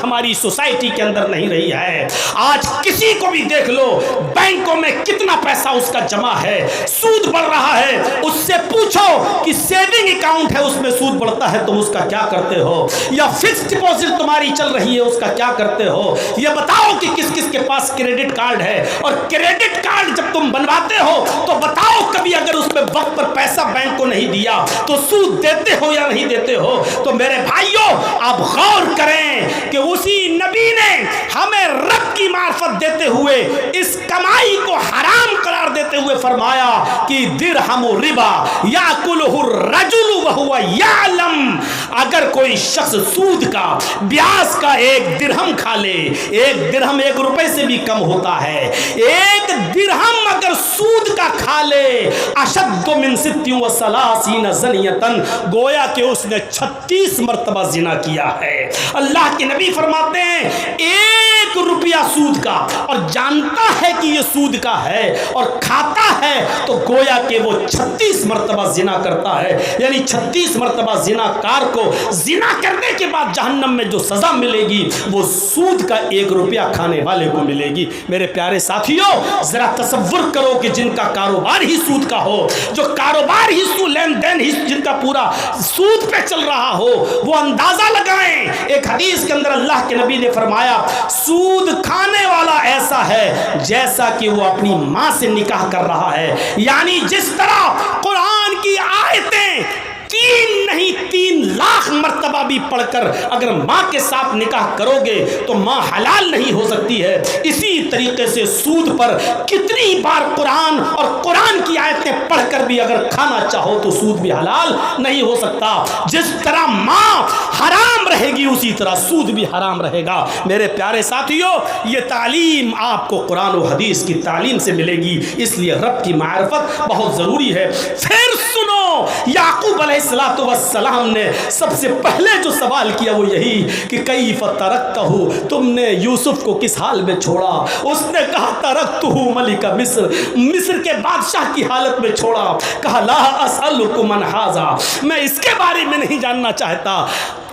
ہماری سوسائٹی کے اندر نہیں رہی ہے۔ آج کسی کو بھی دیکھ لو، بینکوں میں کتنا پیسہ اس کا جمع ہے، سود بڑھ رہا ہے، اس سے پوچھو کہ سیونگ اکاؤنٹ ہے اس میں سود بڑھتا ہے، تم اس کا کیا کرتے ہو؟ یا فکس ڈپوزٹ تمہاری چل رہی ہے، اس کا کیا کرتے ہو؟ یہ بتاؤ کہ کس کس کے پاس کریڈٹ کارڈ ہے، اور کریڈٹ کارڈ جب تم بنواتے ہو تو بتاؤ کبھی اگر اس میں وقت پر پیسہ بینک کو نہیں دیا تو سود دیتے ہو یا نہیں دیتے ہو؟ تو میرے بھائیوں آپ غور کریں کہ اسی نبی نے ہمیں رب کی معرفت دیتے ہوئے اس کمائی کو حرام قرار دیتے ہوئے فرمایا کہ درہم ربا یاکلہ الرجل وہو یعلم، اگر کوئی شخص سود کا بیاج کا 1 درہم کھا لے، 1 درہم 1 روپے سے بھی کم ہوتا ہے، 1 درہم اگر سود کا کھا لے، اشد من 36 زنیتن، گویا کہ اس نے 36 مرتبہ زنا کیا ہے۔ اللہ کے نبی فرماتے ہیں 1 روپیہ سود کا، اور جانتا ہے کہ یہ سود کا ہے اور کھاتا ہے، تو گویا کہ وہ 36 مرتبہ زنا کرتا ہے، یعنی 36 مرتبہ زنا کار کو زنا کرنے کے بعد جہنم میں جو سزا ملے گی وہ سود کا 1 روپیہ کھانے والے کو ملے گی۔ میرے پیارے ساتھیوں ذرا تصور کرو کہ جن کا کاروبار ہی سود کا ہو، جو کاروبار ہی لین دین ہی جن کا پورا سود پہ چل رہا ہو، وہ اندازہ لگائیں۔ ایک حدیث کے اندر اللہ کے نبی نے فرمایا سود کھانے والا ایسا ہے جیسا کہ وہ اپنی ماں سے نکاح کر رہا ہے، یعنی جس طرح قرآن کی آیتیں 3 نہیں 3 لاکھ مرتبہ بھی پڑھ کر اگر ماں کے ساتھ نکاح کرو گے تو ماں حلال نہیں ہو سکتی ہے، اسی طریقے سے سود پر کتنی بار قرآن اور قرآن کی آیتیں پڑھ کر بھی اگر کھانا چاہو تو سود بھی حلال نہیں ہو سکتا۔ جس طرح ماں حرام رہے گی اسی طرح سود بھی حرام رہے گا۔ میرے پیارے ساتھیوں یہ تعلیم آپ کو قرآن و حدیث کی تعلیم سے ملے گی، اس لیے رب کی معرفت بہت ضروری ہے۔ پھر سنو، یعقوب علیہ السلام نے سب سے پہلے جو سوال کیا وہ یہی کہ کیف ترکتہ، تم نے یوسف کو کس حال میں چھوڑا؟ اس نے کہا ترکتہ ملک مصر، مصر کے بادشاہ کی حالت میں چھوڑا۔ کہا لا اسألکم عن ھذا، میں اس کے بارے میں نہیں جاننا چاہتا،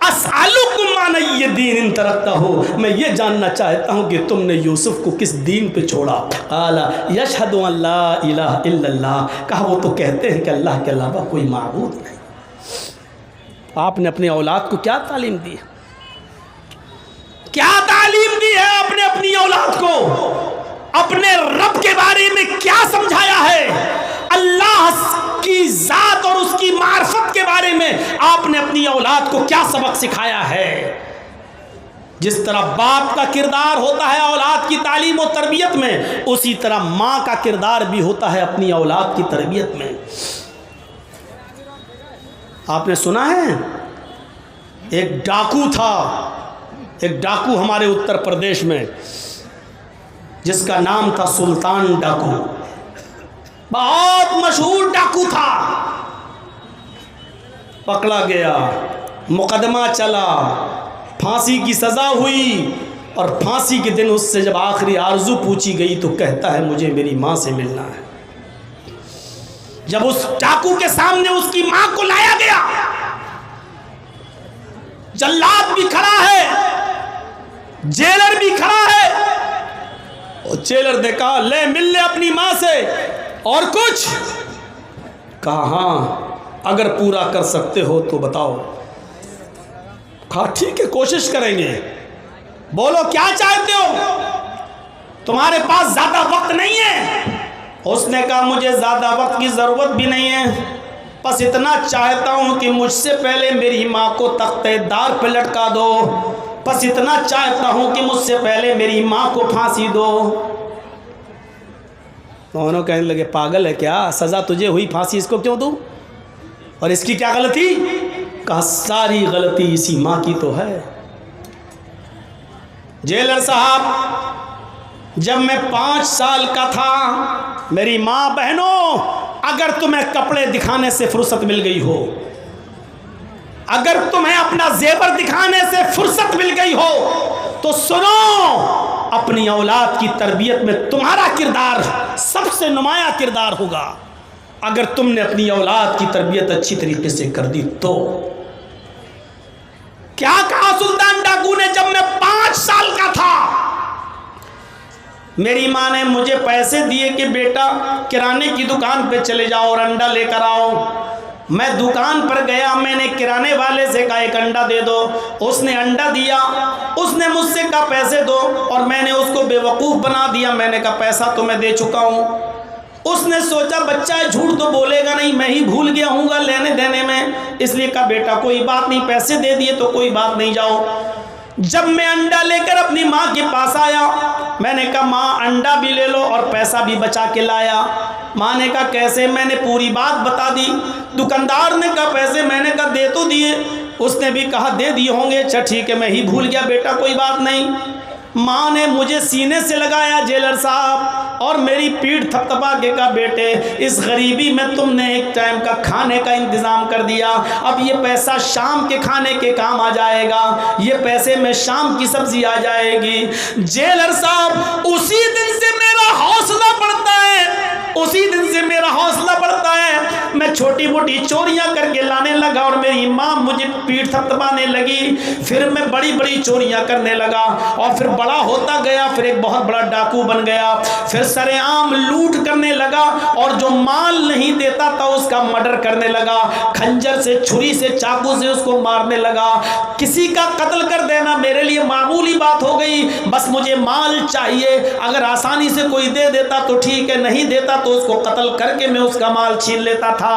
اسألکم عن ای دین ان ترکتہ، میں یہ جاننا چاہتا ہوں کہ تم نے یوسف کو کس دین پہ چھوڑا؟ قال یشہد ان لا الہ الا اللہ، کہا وہ تو کہتے ہیں کہ اللہ کے علاوہ کوئی معبود نہیں۔ آپ نے اپنی اولاد کو کیا تعلیم دی ہے؟ کیا تعلیم دی ہے آپ نے اپنی اولاد کو؟ اپنے رب کے بارے میں کیا سمجھایا ہے؟ اللہ کی ذات اور اس کی معرفت کے بارے میں آپ نے اپنی اولاد کو کیا سبق سکھایا ہے؟ جس طرح باپ کا کردار ہوتا ہے اولاد کی تعلیم و تربیت میں، اسی طرح ماں کا کردار بھی ہوتا ہے اپنی اولاد کی تربیت میں۔ آپ نے سنا ہے ایک ڈاکو تھا، ایک ڈاکو ہمارے اتر پردیش میں جس کا نام تھا سلطان ڈاکو، بہت مشہور ڈاکو تھا۔ پکڑا گیا، مقدمہ چلا، پھانسی کی سزا ہوئی، اور پھانسی کے دن اس سے جب آخری آرزو پوچھی گئی تو کہتا ہے مجھے میری ماں سے ملنا ہے۔ جب اس ڈاکو کے سامنے اس کی ماں کو لایا گیا، جلاد بھی کھڑا ہے، جیلر بھی کھڑا ہے، اور جیلر نے کہا لے مل لے اپنی ماں سے، اور کچھ؟ کہا ہاں اگر پورا کر سکتے ہو تو بتاؤ۔ کہا ٹھیک ہے کوشش کریں گے، بولو کیا چاہتے ہو، تمہارے پاس زیادہ وقت نہیں ہے۔ اس نے کہا مجھے زیادہ وقت کی ضرورت بھی نہیں ہے، بس اتنا چاہتا ہوں کہ مجھ سے پہلے میری ماں کو تختہ دار پہ لٹکا دو، بس اتنا چاہتا ہوں کہ مجھ سے پہلے میری ماں کو پھانسی دو۔ دونوں کہنے لگے پاگل ہے کیا، سزا تجھے ہوئی، پھانسی اس کو کیوں دوں، اور اس کی کیا غلطی؟ کہا ساری غلطی اسی ماں کی تو ہے۔ جیلر صاحب جب میں 5 سال کا تھا، میری ماں بہنوں اگر تمہیں کپڑے دکھانے سے فرصت مل گئی ہو، اگر تمہیں اپنا زیور دکھانے سے فرصت مل گئی ہو تو سنو، اپنی اولاد کی تربیت میں تمہارا کردار سب سے نمایاں کردار ہوگا۔ اگر تم نے اپنی اولاد کی تربیت اچھی طریقے سے کر دی تو کیا کہا سلطان ڈاکو نے؟ جب میں 5 میری ماں نے مجھے پیسے دیے کہ بیٹا کرانے کی دکان پہ چلے جاؤ اور انڈا لے کر آؤ۔ میں دکان پر گیا، میں نے کرانے والے سے کہا ایک انڈا دے دو، اس نے انڈا دیا، اس نے مجھ سے کہا پیسے دو، اور میں نے اس کو بے وقوف بنا دیا۔ میں نے کہا پیسہ تو میں دے چکا ہوں۔ اس نے سوچا بچہ ہے جھوٹ تو بولے گا نہیں، میں ہی بھول گیا ہوں گا لینے دینے میں، اس لیے کہا بیٹا کوئی بات نہیں، پیسے دے دیے تو کوئی بات نہیں، جاؤ۔ جب میں انڈا لے کر اپنی ماں کے پاس آیا، میں نے کہا ماں انڈا بھی لے لو اور پیسہ بھی بچا کے لایا۔ ماں نے کہا کیسے؟ میں نے پوری بات بتا دی۔ دکاندار نے کہا پیسے؟ میں نے کہا دے تو دیے۔ اس نے بھی کہا دے دیے ہوں گے۔ اچھا ٹھیک ہے، میں ہی بھول گیا بیٹا، کوئی بات نہیں۔ ماں نے مجھے سینے سے لگایا جیلر صاحب اور میری پیٹھ تھپتھپا کے کہا بیٹے اس غریبی میں تم نے ایک ٹائم کا کھانے کا انتظام کر دیا، اب یہ پیسہ شام کے کھانے کے کام آ جائے گا، یہ پیسے میں شام کی سبزی آ جائے گی۔ جیلر صاحب اسی دن سے میرا حوصلہ بڑھتا ہے، اسی دن سے میرا حوصلہ بڑھتا ہے۔ میں چھوٹی موٹی چوریاں کر کے لانے لگا اور میری ماں مجھے پیٹھ تھپتھپانے لگی، پھر میں بڑی بڑی چوریاں کرنے لگا اور پھر بڑا ہوتا گیا، پھر ایک بہت بڑا ڈاکو بن گیا، پھر سر عام لوٹ کرنے لگا اور جو مال نہیں دیتا تھا اس کا مرڈر کرنے لگا، کھنجر سے، چھری سے، چاقو سے اس کو مارنے لگا۔ کسی کا قتل کر دینا میرے لیے معمولی بات ہو گئی، بس مجھے مال چاہیے، اگر آسانی سے کوئی دے دیتا تو ٹھیک ہے، نہیں دیتا تو اس کو قتل کر کے میں اس کا مال چھین لیتا تھا۔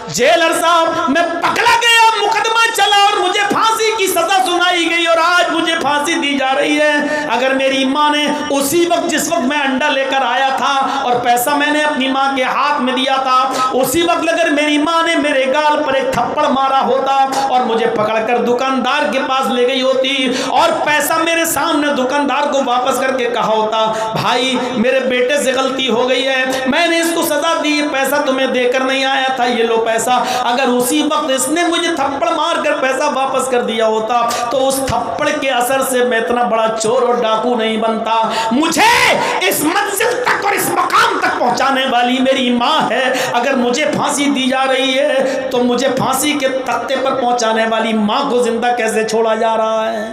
جیلر صاحب میں پکڑا گیا، مقدمہ چلا اور مجھے پھانسی کی سزا سنائی گئی اور آج مجھے پھانسی دی جا رہی ہے۔ اگر میری ماں نے اسی وقت جس وقت میں انڈا لے کر آیا تھا اور پیسہ میں نے اپنی ماں کے ہاتھ میں دیا تھا، اسی وقت اگر میری ماں نے میرے گال پر ایک تھپڑ مارا ہوتا اور مجھے پکڑ کر دکاندار کے پاس لے گئی ہوتی اور پیسہ میرے سامنے دکاندار کو واپس کر کے کہا ہوتا بھائی میرے بیٹے سے غلطی ہو گئی ہے، میں نے اس کو سزا دی، پیسہ تمہیں دے کر نہیں آیا تھا، یہ لو پیسہ، اگر اسی وقت اس نے مجھے تھپڑ مار کر پیسہ واپس کر دیا ہوتا تو اس تھپڑ کے اثر سے میں اتنا بڑا چور اور ڈاکو نہیں بنتا۔ مجھے اس منزل تک اور اس مقام تک پہنچانے والی میری ماں ہے، اگر مجھے پھانسی دی جا رہی ہے تو مجھے پھانسی کے تختے پر پہنچانے والی ماں کو زندہ کیسے چھوڑا جا رہا ہے؟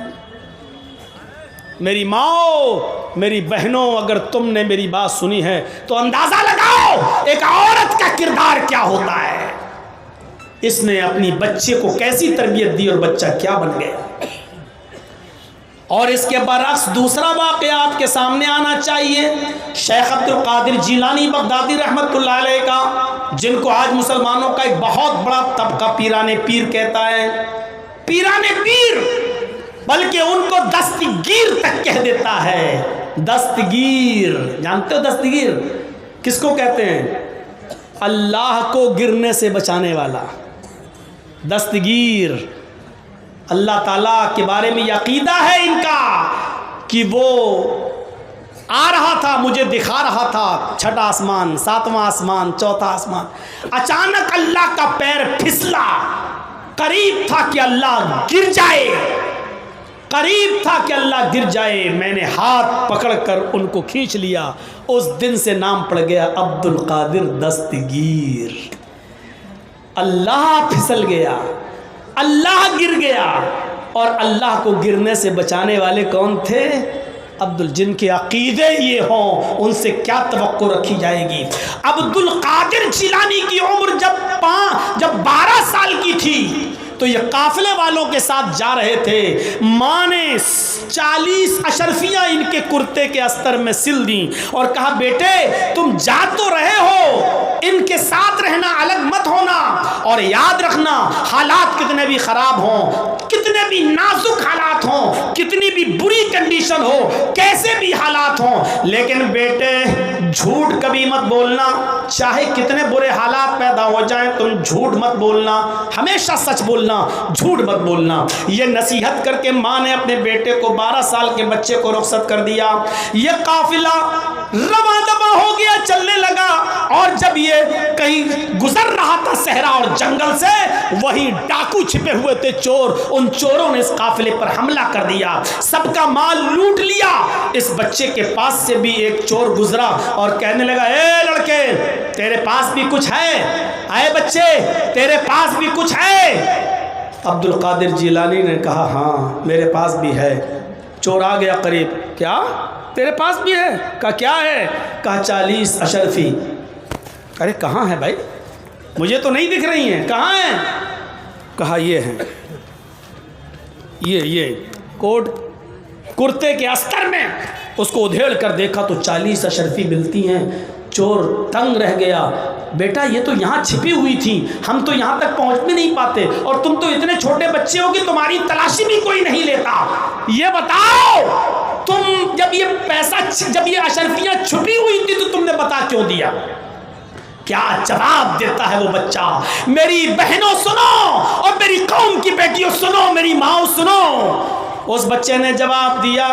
میری ماں، میری بہنوں، اگر تم نے میری بات سنی ہے تو اندازہ لگاؤ ایک عورت کا کردار کیا ہوتا ہے، اس نے اپنی بچے کو کیسی تربیت دی اور بچہ کیا بن گیا۔ اور اس کے برعکس دوسرا واقعہ آپ کے سامنے آنا چاہیے، شیخ عبد القادر جیلانی بغدادی رحمت اللہ علیہ کا، جن کو آج مسلمانوں کا ایک بہت بڑا طبقہ پیران پیر کہتا ہے، پیران پیر، بلکہ ان کو دستگیر تک کہہ دیتا ہے۔ دستگیر، جانتے ہو دستگیر کس کو کہتے ہیں؟ اللہ کو گرنے سے بچانے والا دستگیر۔ اللہ تعالیٰ کے بارے میں یہ عقیدہ ہے ان کا کہ وہ آ رہا تھا، مجھے دکھا رہا تھا چھٹا آسمان، ساتواں آسمان، چوتھا آسمان، اچانک اللہ کا پیر پھسلا، قریب تھا کہ اللہ گر جائے، قریب تھا کہ اللہ گر جائے، میں نے ہاتھ پکڑ کر ان کو کھینچ لیا، اس دن سے نام پڑ گیا عبد القادر دستگیر۔ اللہ پھسل گیا، اللہ گر گیا، اور اللہ کو گرنے سے بچانے والے کون تھے؟ جن کے عقیدے یہ ہوں ان سے کیا توقع رکھی جائے گی۔ عبد القادر جیلانی کی عمر جب 12 سال کی تھی تو یہ قافلے والوں کے ساتھ جا رہے تھے، ماں نے 40 اشرفیاں ان کے کرتے کے استر میں سل دیں اور کہا بیٹے تم جا تو رہے ہو، ان کے ساتھ رہنا، الگ مت ہونا، اور یاد رکھنا حالات کتنے بھی خراب ہوں، کتنے بھی نازک حالات ہوں، کتنی بھی بری کنڈیشن ہو، کیسے بھی حالات ہوں، لیکن بیٹے جھوٹ کبھی مت بولنا، چاہے کتنے برے حالات پیدا ہو جائیں تم جھوٹ مت بولنا، ہمیشہ سچ بولنا، جھوٹ مت بولنا۔ یہ نصیحت کر کے ماں نے اپنے بیٹے کو 12 سال کے بچے کو رخصت کر دیا۔ یہ قافلہ رواں دواں ہو گیا، چلنے لگا، اور جب یہ کہیں گزر رہا تھا صحرا اور جنگل سے، وہیں ڈاکو چھپے ہوئے تھے چور، ان چوروں نے اس قافلے پر حملہ کر دیا، سب کا مال لوٹ لیا۔ اس بچے کے پاس سے بھی ایک چور گزرا اور کہنے لگا اے لڑکے تیرے پاس بھی کچھ ہے، اے بچے تیرے پاس بھی کچھ ہے؟ عبد القادر جیلانی نے کہا ہاں میرے پاس بھی ہے۔ چور آ گیا قریب، کیا تیرے پاس بھی ہے؟ کہا کیا ہے؟ کہا 40 اشرفی۔ ارے کہاں ہے بھائی؟ مجھے تو نہیں دکھ رہی ہیں، کہاں ہیں؟ کہا یہ ہیں، یہ کوٹ کرتے کے استر میں۔ اس کو ادھیڑ کر دیکھا تو 40 اشرفی ملتی ہیں۔ چور تنگ رہ گیا، بیٹا یہ تو یہاں چھپی ہوئی تھی، ہم تو یہاں تک پہنچ بھی نہیں پاتے، اور تم تو اتنے چھوٹے بچے ہو کہ تمہاری تلاشی بھی کوئی نہیں لیتا۔ یہ بتاؤ تم جب یہ پیسہ، جب یہ اشرفیاں چھپی ہوئی تھی تو تم نے بتا کیوں دیا؟ کیا جواب دیتا ہے وہ بچہ؟ میری بہنوں سنو، اور میری قوم کی بیٹیوں سنو، میری ماں سنو۔ اس بچے نے جواب دیا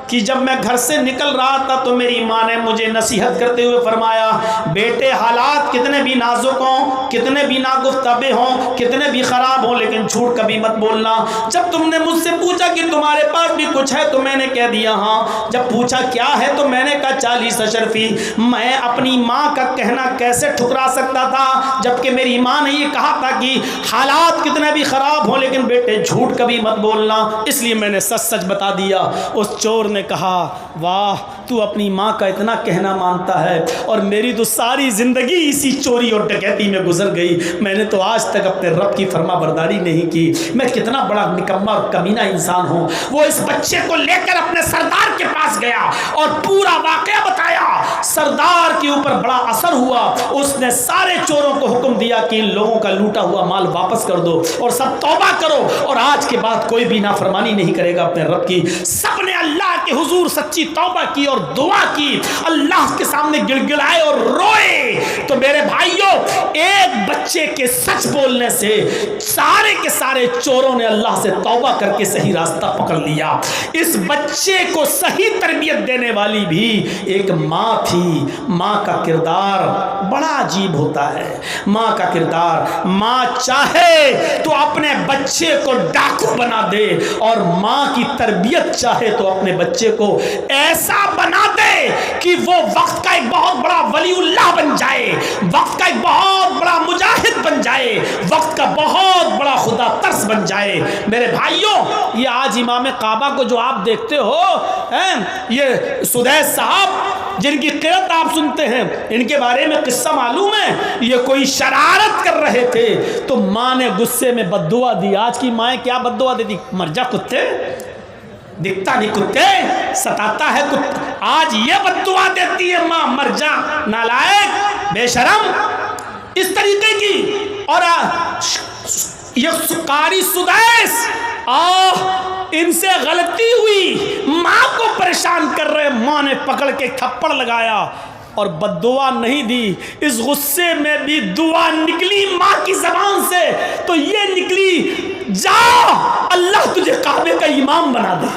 کہ جب میں گھر سے نکل رہا تھا تو میری ماں نے مجھے نصیحت کرتے ہوئے فرمایا، بیٹے حالات کتنے بھی نازک ہوں، کتنے بھی ناگفتہ ہوں، کتنے بھی خراب ہوں، لیکن جھوٹ کبھی مت بولنا۔ جب تم نے مجھ سے پوچھا کہ تمہارے پاس بھی کچھ ہے تو میں نے کہہ دیا ہاں۔ جب پوچھا کیا ہے تو میں نے کہا 40 اشرفی۔ میں اپنی ماں کا کہنا کیسے ٹھکرا سکتا تھا جبکہ میری ماں نے یہ کہا تھا کہ حالات کتنے بھی خراب ہوں لیکن بیٹے جھوٹ کبھی مت بولنا، اس لیے میں نے سچ سچ بتا دیا۔ اس چور نے کہا واہ تو اپنی ماں کا اتنا کہنا مانتا ہے، اور میری تو ساری زندگی اسی چوری اور ڈکیتی میں گزر گئی، میں نے تو آج تک اپنے رب کی فرما برداری نہیں کی، میں کتنا بڑا نکما اور کمینہ انسان ہوں۔ وہ اس بچے کو لے کر اپنے سردار کے پاس گیا اور پورا واقعہ بتایا۔ سردار کے اوپر بڑا اثر ہوا، اس نے سارے چوروں کو حکم دیا کہ ان لوگوں کا لوٹا ہوا مال واپس کر دو اور سب توبہ کرو، اور آج کے بعد کوئی بھی نافرمانی نہیں کرے گا اپنے رب کی۔ سب نے اللہ کے حضور سچی توبہ کی اور دعا کی، اللہ کے سامنے گڑگڑائے اور روئے۔ تو میرے بھائیوں، ایک بچے کے سچ بولنے سے سارے کے سارے چوروں نے اللہ سے توبہ کر کے صحیح راستہ پکڑ لیا۔ اس بچے کو صحیح تربیت دینے والی بھی ایک ماں تھی۔ ماں کا کردار بڑا عجیب ہوتا ہے۔ ماں کا کردار، ماں چاہے تو اپنے بچے کو ڈاکو بنا دے، اور ماں کی تربیت چاہے تو اپنے بچے کو ایسا بنا دے کہ وہ وقت کا ایک بہت بڑا ولی اللہ بن جائے، وقت کا ایک بہت بڑا مجاہد بن جائے، وقت کا بہت بڑا خدا ترس بن جائے۔ میرے بھائیوں، یہ آج امام کعبہ کو جو آپ دیکھتے ہو، یہ سدیس صاحب جن کی قرت آپ سنتے ہیں، ان کے بارے میں قصہ معلوم ہے، یہ کوئی شرارت کر رہے تھے تو ماں نے غصے میں بد دعا دی۔ آج کی مائیں کیا بد دعا دیتی؟ مر جا کتے، دکھتا نہیں کتے، ستاتا ہے کتے۔ آج یہ بد دعا دیتی ہے ماں، مر جا نالائق بے شرم، اس طریقے کی۔ اور یہ قاری سدیس، ان سے غلطی ہوئی، ماں کو پریشان کر رہے، ماں نے پکڑ کے تھپڑ لگایا اور بد دعا نہیں دی۔ اس غصے میں بھی دعا نکلی ماں کی زبان سے، تو یہ نکلی، جا اللہ تجھے کعبے کا امام بنا دے،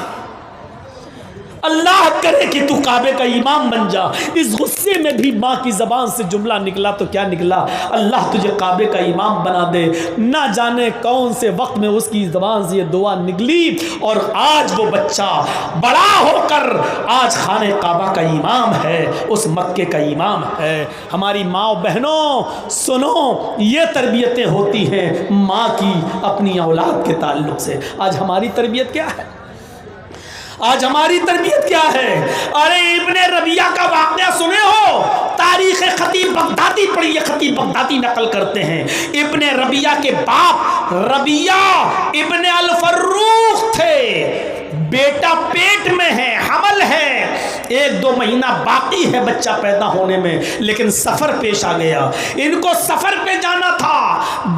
اللہ کرے کہ تو کعبے کا امام بن جا۔ اس غصے میں بھی ماں کی زبان سے جملہ نکلا تو کیا نکلا؟ اللہ تجھے کعبے کا امام بنا دے۔ نہ جانے کون سے وقت میں اس کی زبان سے یہ دعا نکلی، اور آج وہ بچہ بڑا ہو کر آج خانہ کعبہ کا امام ہے، اس مکے کا امام ہے۔ ہماری ماں بہنوں سنو، یہ تربیتیں ہوتی ہیں ماں کی اپنی اولاد کے تعلق سے۔ آج ہماری تربیت کیا ہے؟ آج ہماری تربیت کیا ہے؟ ارے ابن ربیعہ کا واقعہ سنے ہو؟ تاریخ خطیب بغدادی پڑھی، خطیب بغدادی نقل کرتے ہیں، ابن ربیعہ کے باپ ربیعہ ابن الفروخ تھے، بیٹا پیٹ میں ہے، حمل ہے، 1-2 مہینہ باقی ہے بچہ پیدا ہونے میں، لیکن سفر پیش آ گیا۔ ان کو سفر پہ جانا تھا،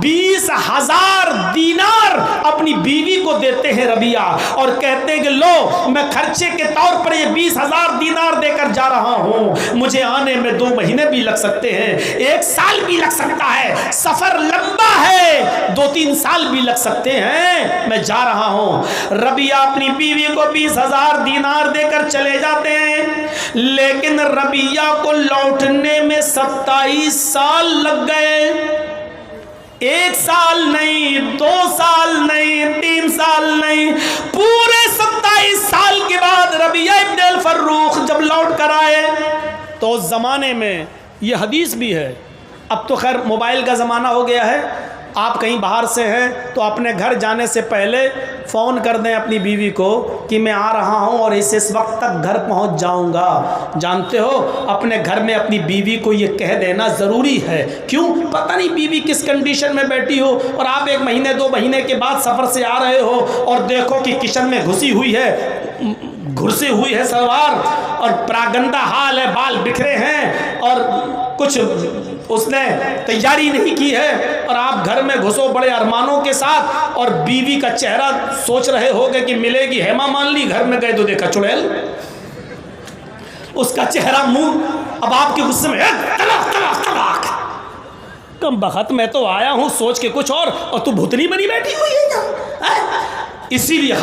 20,000 دینار اپنی بیوی کو دیتے ہیں ربیعہ، اور کہتے ہیں کہ لو میں خرچے کے طور پر یہ 20,000 دینار دے کر جا رہا ہوں، مجھے آنے میں 2 مہینے بھی لگ سکتے ہیں، 1 سال بھی لگ سکتا ہے، سفر لمبا ہے، 2-3 سال بھی لگ سکتے ہیں، میں جا رہا ہوں۔ ربیعہ اپنی بیوی کو 20,000 دینار دے کر چلے جاتے ہیں، لیکن ربیعہ کو لوٹنے میں 27 سال لگ گئے۔ 1 سال نہیں، 2 سال نہیں، 3 سال نہیں، پورے 27 سال کے بعد ربیعہ ابن الفروخ جب لوٹ کر آئے تو اس زمانے میں یہ حدیث بھی ہے، اب تو خیر موبائل کا زمانہ ہو گیا ہے، آپ کہیں باہر سے ہیں تو اپنے گھر جانے سے پہلے فون کر دیں اپنی بیوی کو کہ میں آ رہا ہوں اور اس وقت تک گھر پہنچ جاؤں گا. جانتے ہو اپنے گھر میں اپنی بیوی کو یہ کہہ دینا ضروری ہے. کیوں؟ پتہ نہیں بیوی کس کنڈیشن میں بیٹھی ہو اور آپ 1 مہینے 2 مہینے کے بعد سفر سے آ رہے ہو اور دیکھو کہ کچن میں گھسی ہوئی ہے سلوار اور پراگندہ حال ہے, بال بکھرے ہیں اور کچھ اس نے تیاری نہیں کی ہے اور آپ گھر میں گھسو بڑے ارمانوں کے ساتھ اور بیوی کا چہرہ سوچ رہے ہوگے کہ ملے گی ہیما مالنی, گھر میں گئے تو دیکھا چڑیل, اس کا چہرہ منہ. اب آپ کے غصے میں طلاق طلاق طلاق. کم بخت میں تو آیا ہوں سوچ کے کچھ اور تو بھوتنی بنی بیٹھی ہوئی ہے. اسی لیے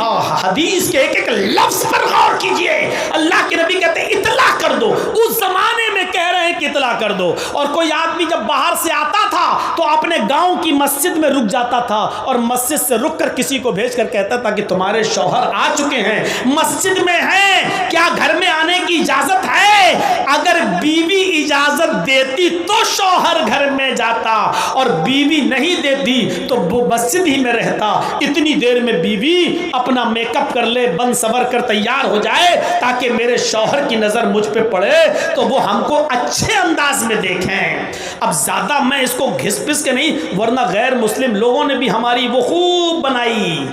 حدیث کے ایک لفظ پر غور کیجئے. اللہ کے نبی کہتے ہیں اطلاع کر دو. اس زمانے میں کہہ رہے ہیں کہ اطلاع کر دو. اور کوئی آدمی جب باہر سے آتا تھا تو اپنے گاؤں کی مسجد میں رک جاتا تھا اور مسجد سے رک کر کسی کو بھیج کر کہتا تھا کہ تمہارے شوہر آ چکے ہیں, مسجد میں ہیں, کیا گھر میں آنے کی اجازت ہے؟ اگر بیوی اجازت دیتی تو شوہر گھر میں جاتا اور بیوی نہیں دیتی تو وہ مسجد ہی میں رہتا. اتنی دیر میں بیوی اپنا میک اپ کر لے, بن سور کر تیار ہو جائے تاکہ میرے شوہر کی نظر مجھ پہ پڑے تو وہ ہم کو اچھے انداز میں دیکھیں. اب زیادہ میں اس کو گھس پس کے نہیں, ورنہ غیر مسلم لوگوں نے بھی ہماری وہ خوب بنائی,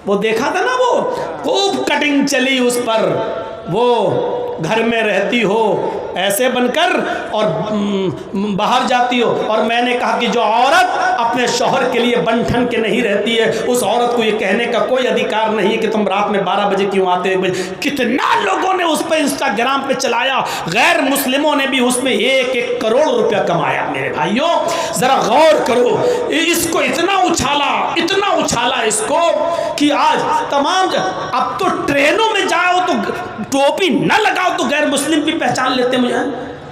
وہ دیکھا تھا نا, وہ خوب کٹنگ چلی اس پر. وہ گھر میں رہتی ہو ایسے بن کر اور باہر جاتی ہو. اور میں نے کہا کہ جو عورت اپنے شوہر کے لیے بن ٹھن کے نہیں رہتی ہے اس عورت کو یہ کہنے کا کوئی ادھیکار نہیں ہے کہ تم رات میں 12 بجے کیوں آتے. کتنا لوگوں نے اس پہ انسٹاگرام پہ چلایا, غیر مسلموں نے بھی اس میں 1-1 کروڑ روپیہ کمایا. میرے بھائیوں ذرا غور کرو, اس کو اتنا اچھالا اس کو کہ آج تمام, اب تو ٹرینوں میں جاؤ تو ٹوپی نہ لگاؤ تو غیر مسلم بھی پہچان لیتے مجھے.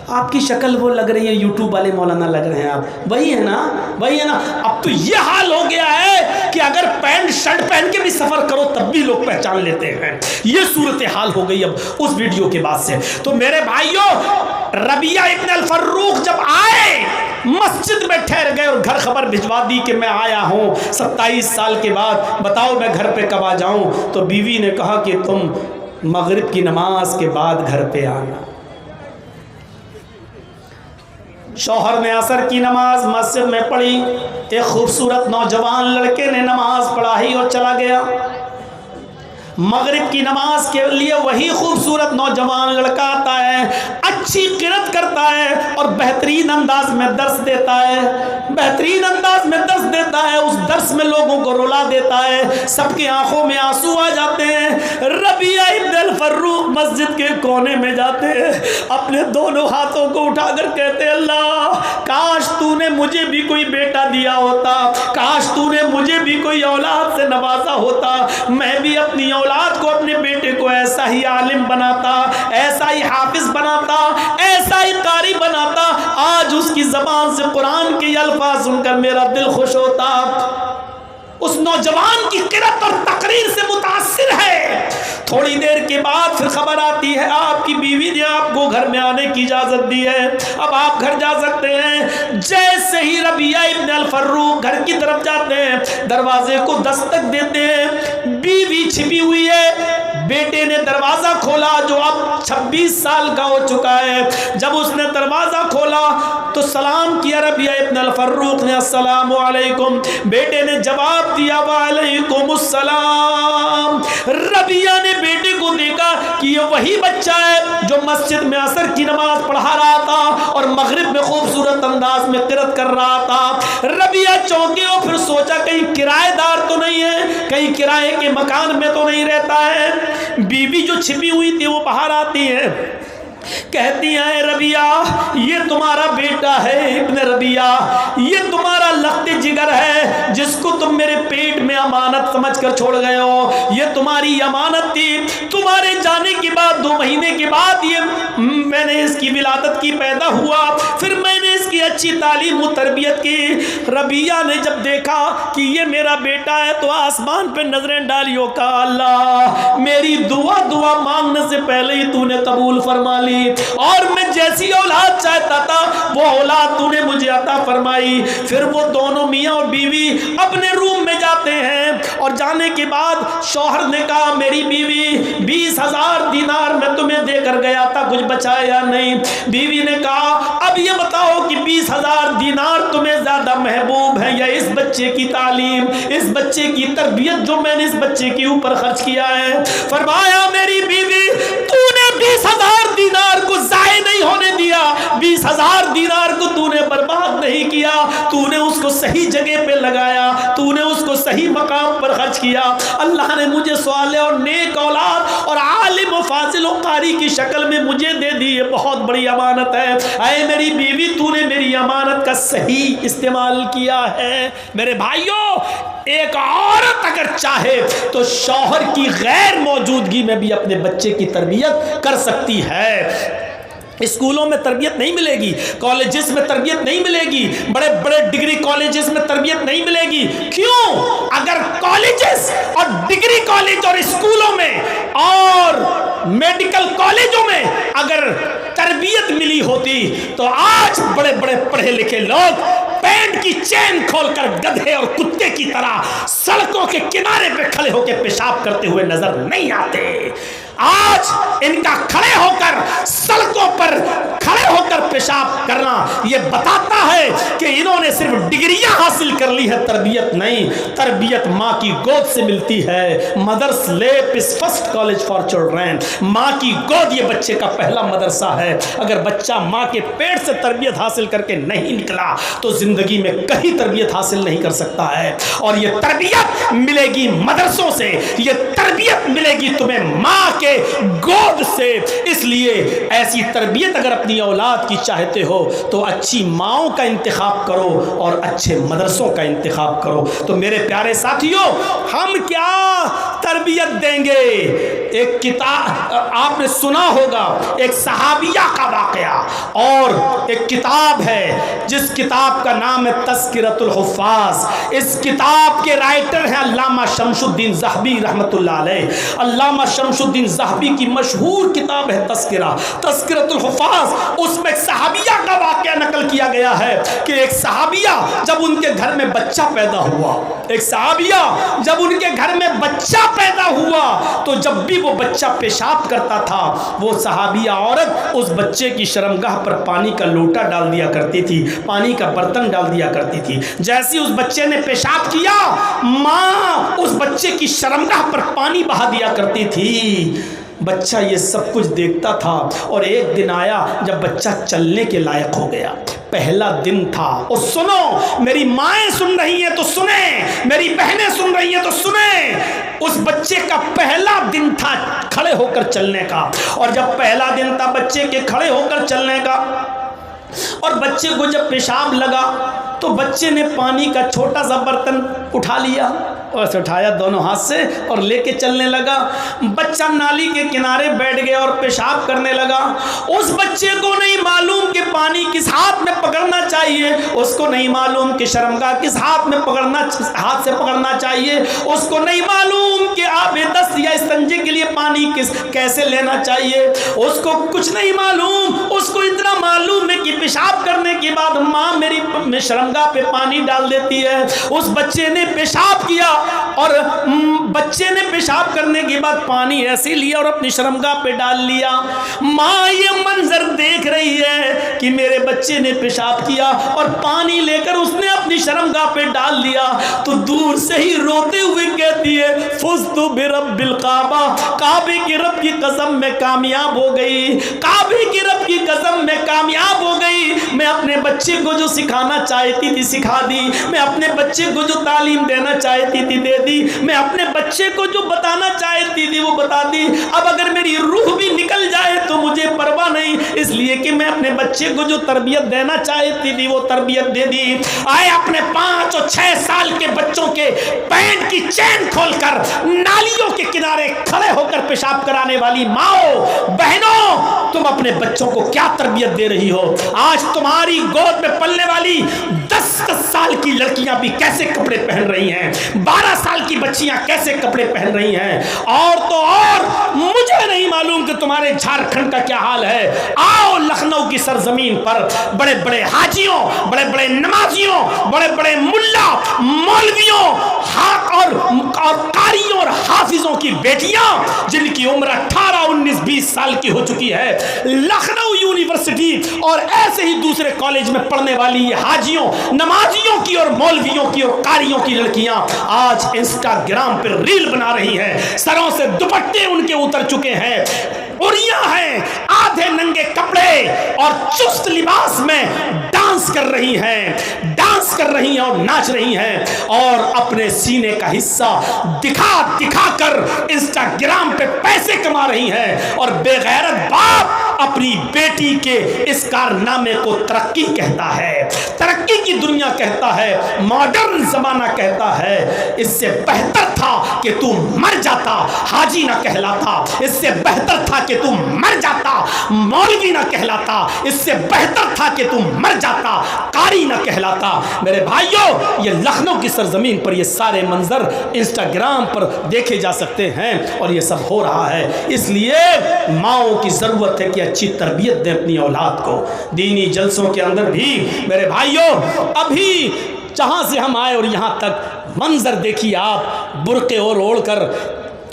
آپ کی شکل وہ لگ رہی ہے, یوٹیوب والے مولانا لگ رہے ہیں آپ, وہی ہے نا. اب تو یہ حال ہو گیا ہے کہ اگر پینٹ شرٹ پہن کے بھی سفر کرو تب بھی لوگ پہچان لیتے ہیں. یہ صورتحال ہو گئی اب اس ویڈیو کے بعد سے. تو میرے بھائیوں, ربیہ ابن الفروخ جب آئے مسجد میں ٹھہر گئے اور گھر خبر بھجوا دی کہ میں آیا ہوں 27 سال کے بعد, بتاؤ میں گھر پہ کب آ جاؤں. تو بیوی نے کہا کہ تم مغرب کی نماز کے بعد گھر پہ آنا. شوہر نے عصر کی نماز مسجد میں پڑھی, ایک خوبصورت نوجوان لڑکے نے نماز پڑھائی اور چلا گیا. مغرب کی نماز کے لیے وہی خوبصورت نوجوان لڑکا آتا ہے, اچھی قرات کرتا ہے اور بہترین انداز میں درس دیتا ہے. اس درس میں لوگوں کو رلا دیتا ہے, سب کی آنکھوں میں آنسو آ جاتے ہیں. ربیہ ابن الفروخ مسجد کے کونے میں جاتے ہیں, اپنے دونوں ہاتھوں کو اٹھا کر کہتے ہیں اللہ کاش تو نے مجھے بھی کوئی بیٹا دیا ہوتا, کاش تو نے مجھے بھی کوئی اولاد سے نوازا ہوتا, میں بھی اپنی اولاد کو, اپنے بیٹے کو ایسا ہی عالم بناتا, ایسا ہی حافظ بناتا, ایسا ہی قاری بناتا. آج اس کی زبان سے قرآن کے الفاظ سن کر میرا دل خوش ہوتا. اس نوجوان کی قرات اور تقریر سے متاثر ہے. تھوڑی دیر کے بعد پھر خبر آتی ہے آپ کی بیوی نے آپ کو گھر میں آنے کی اجازت دی ہے, اب آپ گھر جا سکتے ہیں. جیسے ہی ربیہ ابن الفروخ گھر کی طرف جاتے ہیں, دروازے کو دستک دیتے ہیں, بیوی چھپی ہوئی ہے. بیٹے نے دروازہ کھولا جو اب 26 سال کا ہو چکا ہے. جب اس نے دروازہ کھولا تو سلام کیا ربیہ ابن الفروخ نے, السلام علیکم. بیٹے نے جواب دیا وعلیکم السلام. ربیہ نے بیٹے کو دیکھا کہ یہ وہی بچہ ہے جو مسجد میں عصر کی نماز پڑھا رہا تھا اور مغرب میں خوبصورت انداز میں قرات کر رہا تھا. ربیہ چونکے اور پھر سوچا کہیں کرایہ دار تو نہیں ہے, کہیں کرائے کے مکان میں تو نہیں رہتا ہے. بیوی جو چھپی ہوئی تھی وہ باہر آتی ہے, کہتی ہیں ربیہ یہ تمہارا بیٹا ہے ابن ربیہ, یہ تمہارا لخت جگر ہے جس کو تم میرے پیٹ میں امانت سمجھ کر چھوڑ گئے ہو. یہ تمہاری امانت تھی, تمہارے جانے کے بعد 2 مہینے کے بعد یہ میں نے اس کی ولادت کی پیدا ہوا, پھر میں نے اس کی کی اچھی تعلیم و تربیت کی۔ ربیہ نے جب دیکھا کہ یہ میرا بیٹا ہے تو آسمان پہ نظریں ڈالیو، کہا اللہ میری دعا مانگنے سے پہلے ہی تو نے قبول فرما لی، اور میں جیسی اولاد چاہتا تھا وہ اولاد تو نے مجھے عطا فرمائی۔ پھر وہ دونوں میاں اور بیوی اپنے روم میں جاتے ہیں، اور جانے کے بعد شوہر نے کہا میری بیوی 20,000 دینار میں تمہیں دے کر گیا تھا، کچھ بچا یا نہیں؟ بیوی نے کہا اب یہ بتاؤ کہ 20,000 دینار تمہیں زیادہ محبوب ہے یا اس بچے کی تعلیم، اس بچے کی تربیت جو میں نے اس بچے کے اوپر خرچ کیا ہے؟ فرمایا میری بیوی تو نے 20,000 دینار کو ضائع نہیں ہونے دیا، 20,000 دینار کو تو نے برباد نہیں کیا، تو نے اس کو صحیح جگہ پہ لگایا، تو نے اس کو صحیح مقام پر خرچ کیا۔ اللہ نے مجھے صالح اور نیک اولاد اور عالم و فاضل و قاری کی شکل میں مجھے دے دی، یہ بہت بڑی امانت ہے۔ اے میری بیوی تو نے میری امانت کا صحیح استعمال کیا ہے۔ میرے بھائیوں، ایک عورت اگر چاہے تو شوہر کی غیر موجودگی میں بھی اپنے بچے کی تربیت کر سکتی ہے۔ اسکولوں میں تربیت نہیں ملے گی، کالجز میں تربیت نہیں ملے گی، بڑے بڑے ڈگری کالجز میں تربیت نہیں ملے گی۔ کیوں؟ اگر کالجز اور ڈگری کالج اور اسکولوں میں اور میڈیکل کالجوں میں اگر تربیت ملی ہوتی تو آج بڑے بڑے پڑھے لکھے لوگ پینٹ کی چین کھول کر گدھے اور کتے کی طرح سڑکوں کے کنارے پہ کھڑے ہو کے پیشاب کرتے ہوئے نظر نہیں آتے۔ آج ان کا کھڑے ہو کر سڑکوں پر کھڑے ہو کر پیشاب کرنا یہ بتاتا ہے کہ انہوں نے صرف ڈگریاں حاصل کر لی ہے، تربیت نہیں۔ تربیت ماں کی گود سے ملتی ہے۔ مدرس لیپ از فرسٹ کالج فار چلڈرن، ماں کی گود یہ بچے کا پہلا مدرسہ ہے۔ اگر بچہ ماں کے پیٹ سے تربیت حاصل کر کے نہیں نکلا تو زندگی میں کہیں تربیت حاصل نہیں کر سکتا ہے۔ اور یہ تربیت ملے گی مدرسوں سے، یہ تربیت ملے گی تمہیں ماں کے گود سے۔ اس لیے ایسی تربیت اگر اپنی اولاد کی چاہتے ہو تو اچھی ماؤں کا انتخاب کرو اور اچھے مدرسوں کا انتخاب کرو۔ تو میرے پیارے ساتھیوں، ہم کیا تربیت دیں گے؟ ایک کتاب آپ نے سنا ہوگا، ایک صحابیہ کا واقعہ، اور ایک کتاب ہے جس کتاب کا نام ہے تذکرۃ الحفاظ۔ اس کتاب کے رائٹر ہیں علامہ شمس الدین ذہبی رحمۃ اللہ علیہ۔ علامہ شمس الدین ذہبی کی مشہور کتاب ہے تذکرۃ الحفاظ۔ اس میں ایک صحابیہ کا واقعہ نقل کیا گیا ہے کہ ایک صحابیہ جب ان کے گھر میں بچہ پیدا ہوا، ایک صحابیہ جب ان کے گھر میں بچہ پیدا ہوا تو جب بھی وہ بچہ پیشاب کرتا تھا وہ صحابیہ عورت اس بچے کی شرمگاہ پر پانی کا لوٹا ڈال دیا کرتی تھی، پانی کا برتن ڈال دیا کرتی تھی۔ جیسے اس بچے نے پیشاب کیا ماں اس بچے کی شرمگاہ پر پانی بہا دیا کرتی تھی۔ بچہ یہ سب کچھ دیکھتا تھا، اور ایک دن آیا جب بچہ چلنے کے لائق ہو گیا، پہلا دن تھا۔ اور سنو، میری مائیں سن رہی ہیں تو سنیں، میری بہنیں سن رہی ہیں تو سنیں، اس بچے کا پہلا دن تھا کھڑے ہو کر چلنے کا۔ اور جب پہلا دن تھا بچے کے کھڑے ہو کر چلنے کا، اور بچے کو جب پیشاب لگا تو بچے نے پانی کا چھوٹا سا برتن اٹھا لیا، اور اسے اٹھایا دونوں ہاتھ سے اور لے کے چلنے لگا۔ بچہ نالی کے کنارے بیٹھ گیا اور پیشاب کرنے لگا۔ اس بچے کو نہیں معلوم کہ پانی کس ہاتھ میں پکڑنا چاہیے، اس کو نہیں معلوم کہ شرمگاہ کس ہاتھ سے پکڑنا چاہیے، اس کو نہیں معلوم کہ آب دست یا استنجے کے لیے پانی کیسے لینا چاہیے، اس کو کچھ نہیں معلوم۔ اس کو اتنا معلوم ہے کہ پیشاب کرنے کے بعد ماں میری شرمگاہ پہ پانی ڈال دیتی ہے۔ اس بچے نے پیشاب کیا، اور بچے نے پیشاب کرنے کے بعد پانی ایسے لیا اور اپنی شرمگاہ پہ ڈال لیا۔ ماں یہ منظر دیکھ رہی ہے کہ میرے بچے نے پیشاب کیا اور پانی لے کر اس نے اپنی شرمگاہ پہ ڈال لیا، تو دور سے ہی روتے ہوئے کہتی ہے فزت برب الکعبہ، کعبے کے رب کی قسم میں کامیاب ہو گئی، کعبے کے رب کی قسم میں کامیاب ہو گئی۔ میں اپنے بچے کو جو سکھانا چاہتی تھی سکھا دی، میں اپنے بچے کو جو تعلیم دینا چاہتی تھی دے دی، میں اپنے بچے کو جو بتانا چاہتی تھی وہ بتا دی۔ اب اگر میری روح بھی نکل جائے تو مجھے پرواہ نہیں، اس لیے کہ میں اپنے بچے کو جو تربیت دینا چاہتی تھی وہ تربیت دے دی۔ آئے اپنے 5 اور 6 سال کے بچوں کے پینٹ کی چین کھول کر نالیوں کے کنارے کھڑے ہو کر پیشاب کرانے والی ماؤں بہنوں، تم اپنے بچوں کو کیا تربیت دے رہی ہو؟ آج تمہاری گود میں پلنے والی 10 سال کی لڑکیاں بھی کیسے کپڑے پہن رہی ہیں، 12 سال کی بچیاں کیسے کپڑے پہن رہی ہیں، اور تو اور مجھے نہیں معلوم کہ تمہارے جھارکھنڈ کا کیا حال ہے۔ آؤ لکھنؤ کی سرزمین پر بڑے بڑے حاجیوں، بڑے بڑے نمازیوں، بڑے بڑے ملا مولویوں اور قاریوں اور حافظوں کی بیٹیاں جن کی عمر 18 19 20 سال کی ہو چکی ہے، لکھنؤ یونیورسٹی اور ایسے ہی دوسرے کالج میں پڑھنے والی حاجیوں، نمازیوں کی اور مولویوں کی اور قاریوں کی لڑکیاں آج انسٹاگرام پر ریل بنا رہی ہیں، سروں سے دوپٹے ان کے اتر چکے ہیں، اڑیاں ہیں، آدھے ننگے کپڑے اور چست لباس میں ڈانس کر رہی ہیں اور ناچ رہی ہیں، اور اپنے سینے کا حصہ دکھا کر انسٹاگرام پہ پیسے کما رہی ہیں، اور بے غیرت باپ اپنی بیٹی کے اس کارنامے کو ترقی کہتا ہے، ترقی کی دنیا کہتا ہے، ماڈرن زمانہ کہتا ہے۔ اس سے بہتر تھا کہ تم مر جاتا، حاجی نہ کہلاتا، اس سے بہتر تھا کہ تم مر جاتا، مولوی نہ کہلاتا، اس سے بہتر تھا کہ تم مر جاتا، قاری نہ کہلاتا۔ میرے بھائیوں، یہ لکھنؤ کی سرزمین پر یہ سارے منظر انسٹاگرام پر دیکھے جا سکتے ہیں، اور یہ سب ہو رہا ہے۔ اس لیے ماؤں کی ضرورت ہے کہ اچھی تربیت دیں اپنی اولاد کو۔ دینی جلسوں کے اندر بھی میرے بھائیوں، ابھی جہاں سے ہم آئے اور یہاں تک منظر دیکھیے آپ، برقعے اور اوڑھ کر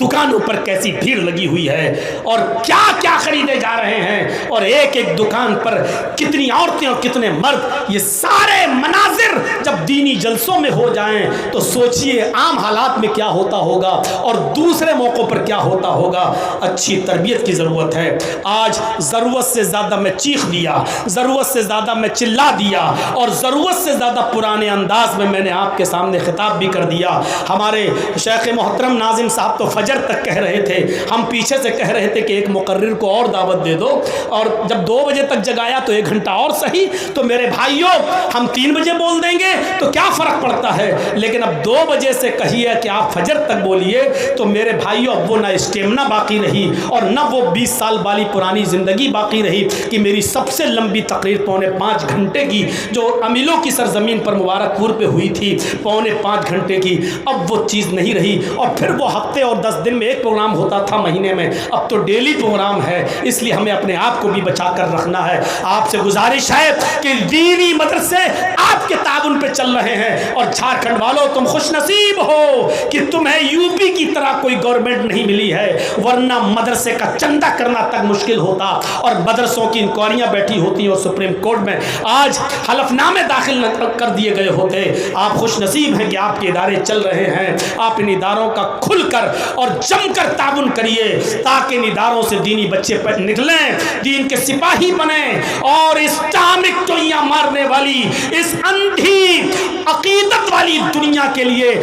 دکانوں پر کیسی بھیڑ لگی ہوئی ہے، اور کیا کیا خریدے جا رہے ہیں، اور ایک ایک دکان پر کتنی عورتیں اور کتنے مرد۔ یہ سارے مناظر جب دینی جلسوں میں ہو جائیں تو سوچئے عام حالات میں کیا ہوتا ہوگا اور دوسرے موقعوں پر کیا ہوتا ہوگا۔ اچھی تربیت کی ضرورت ہے۔ آج ضرورت سے زیادہ میں چیخ دیا، ضرورت سے زیادہ میں چلا دیا، اور ضرورت سے زیادہ پرانے انداز میں نے آپ کے سامنے خطاب بھی کر دیا۔ ہمارے شیخ محترم ناظم صاحب تو فجر تک کہہ رہے تھے، ہم پیچھے سے کہہ رہے تھے کہ ایک مقرر کو اور دعوت دے دو، اور جب 2 بجے تک جگایا تو 1 گھنٹہ اور صحیح۔ تو میرے بھائیوں، ہم 3 بجے بول دیں گے تو کیا فرق پڑتا ہے، لیکن اب 2 بجے سے کہیے کہ آپ فجر تک بولیے، تو میرے بھائیوں اب وہ نہ اسٹیمنا باقی رہی اور نہ وہ 20 سال والی پرانی زندگی باقی رہی کہ میری سب سے لمبی تقریر 4.5 گھنٹے کی جو امیلوں کی سرزمین پر مبارک پور پہ ہوئی تھی 4.5 گھنٹے کی، اب وہ چیز نہیں رہی۔ اور پھر وہ ہفتے اور 10 دن میں ایک پروگرام ہوتا تھا مہینے میں، اب تو ڈیلی پروگرام ہے۔ اس لیے ہمیں اپنے آپ کو بھی بچا کر رکھنا ہے۔ آپ سے گزارش ہے کہ دینی مدرسے آپ کے تعاون پہ چل رہے ہیں، اور جھارکھنڈ والوں تم خوش نصیب ہو کہ تمہیں یو پی کی طرح کوئی گورنمنٹ نہیں ملی ہے، ورنہ مدرسے کا چندہ کرنا تک مشکل ہوتا، اور مدرسوں کی انکوائریاں بیٹھی ہوتی اور سپریم کورٹ میں آج حلف نامے داخل کر دیے گئے ہوتے۔ آپ خوش نصیب ہیں کہ آپ کے ادارے چل رہے ہیں۔ آپ ان اداروں کا کھل کر اور جم کر تعاون کریے تاکہ ان اداروں سے دینی بچے نکلیں، دین کے سپاہی بنیں، اور اسلامک چوئیاں مارنے والی اس اندھی عقیدت والی دنیا کے لیے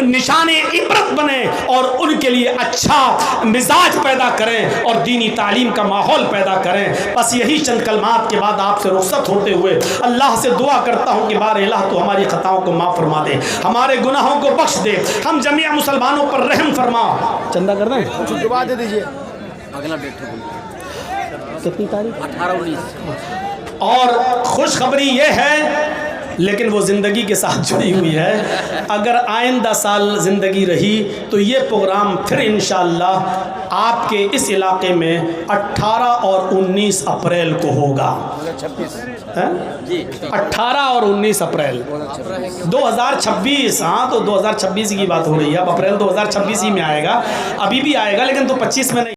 نشان عبرت بنیں، اور ان کے لیے اچھا مزاج پیدا کریں اور دینی تعلیم کا ماحول پیدا کریں۔ بس یہی چند کلمات کے بعد آپ سے رخصت ہوتے ہوئے اللہ سے دعا کرتا ہوں کہ بار الہ تو ہماری خطاؤں کو معاف فرما دے، ہمارے گناہوں کو بخش دے، ہم جمیع مسلمانوں پر رحم فرما۔ چندہ کر دیں، دعا دے دیجیے۔ اگلا ڈیٹ کتنی تاریخ؟ 18 19۔ اور خوشخبری یہ ہے، لیکن وہ زندگی کے ساتھ جڑی ہوئی ہے، اگر آئندہ سال زندگی رہی تو یہ پروگرام پھر انشاءاللہ آپ کے اس علاقے میں 18 اور 19 اپریل کو ہوگا۔ 18 اور 19 اپریل 2026۔ ہاں تو 2026 کی بات ہو رہی ہے، اب اپریل 2026 ہی میں آئے گا، ابھی بھی آئے گا لیکن تو 25 میں نہیں۔